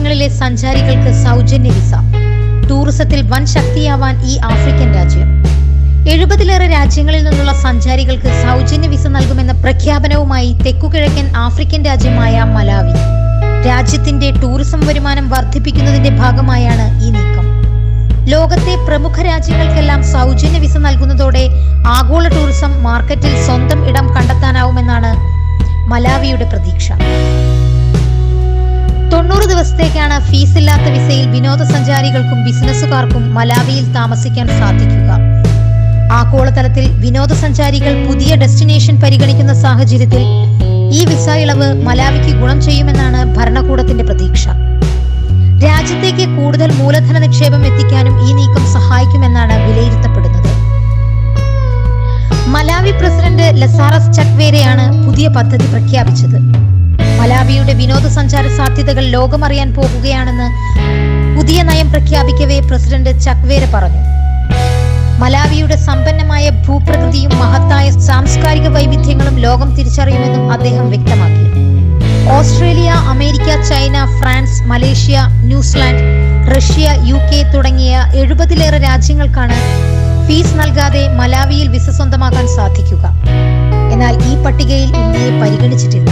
രാജ്യങ്ങളിലെ സഞ്ചാരികൾക്ക് സൗജന്യ വിസ. ടൂറിസത്തിൽ വൻ ശക്തിയാവാൻ ഈ ആഫ്രിക്കൻ രാജ്യം. 70-ലേറെ രാജ്യങ്ങളിൽ നിന്നുള്ള സഞ്ചാരികൾക്ക് സൗജന്യ വിസ നൽകുമെന്ന പ്രഖ്യാപനവുമായി തെക്കുകിഴക്കൻ ആഫ്രിക്കൻ രാജ്യമായ മലാവി. രാജ്യത്തിന്റെ ടൂറിസം വരുമാനം വർദ്ധിപ്പിക്കുന്നതിന്റെ ഭാഗമായാണ് ഈ നീക്കം. ലോകത്തെ പ്രമുഖ രാജ്യങ്ങൾക്കെല്ലാം സൗജന്യ വിസ നൽകുന്നതോടെ ആഗോള ടൂറിസം മാർക്കറ്റിൽ സ്വന്തം ഇടം കണ്ടെത്താനാവുമെന്നാണ് മലാവിയുടെ പ്രതീക്ഷ. 90 ദിവസത്തേക്കാണ് ഫീസില്ലാത്ത വിസയിൽ വിനോദസഞ്ചാരികൾക്കും ബിസിനസ്സുകാർക്കും മലാവിയിൽ താമസിക്കാൻ സാധിക്കുക. ആഗോളതലത്തിൽ വിനോദസഞ്ചാരികൾ പുതിയ ഡെസ്റ്റിനേഷൻ പരിഗണിക്കുന്ന സാഹചര്യത്തിൽ ഈ വിസ ഇളവ് മലാവിക്ക് ഗുണം ചെയ്യുമെന്നാണ് ഭരണകൂടത്തിന്റെ പ്രതീക്ഷ. രാജ്യത്തേക്ക് കൂടുതൽ മൂലധന നിക്ഷേപം എത്തിക്കാനും ഈ നീക്കം സഹായിക്കുമെന്നാണ് വിലയിരുത്തപ്പെടുന്നത്. മലാവി പ്രസിഡന്റ് ലസാറസ് ചക്വേരയാണ് പുതിയ പദ്ധതി പ്രഖ്യാപിച്ചത്. മലാവിയുടെ വിനോദസഞ്ചാര സാധ്യതകൾ ലോകമറിയാൻ പോകുകയാണെന്ന് പുതിയ നയം പ്രഖ്യാപിക്കവേ പ്രസിഡന്റ് ചക്വേര പറഞ്ഞു. മലാവിയുടെ സമ്പന്നമായ ഭൂപ്രകൃതിയും മഹത്തായ സാംസ്കാരിക വൈവിധ്യങ്ങളും ലോകം തിരിച്ചറിയുമെന്നും അദ്ദേഹം വ്യക്തമാക്കി. Australia, America, China, France, Malaysia, New Zealand, Russia, UK തുടങ്ങിയ 70-ലേറെ രാജ്യങ്ങൾക്കാണ് ഫീസ് നൽകാതെ മലാവിയിൽ വിസ സ്വന്തമാക്കാൻ സാധിക്കുക. എന്നാൽ ഈ പട്ടികയിൽ ഇന്ത്യയെ പരിഗണിച്ചിട്ടില്ല.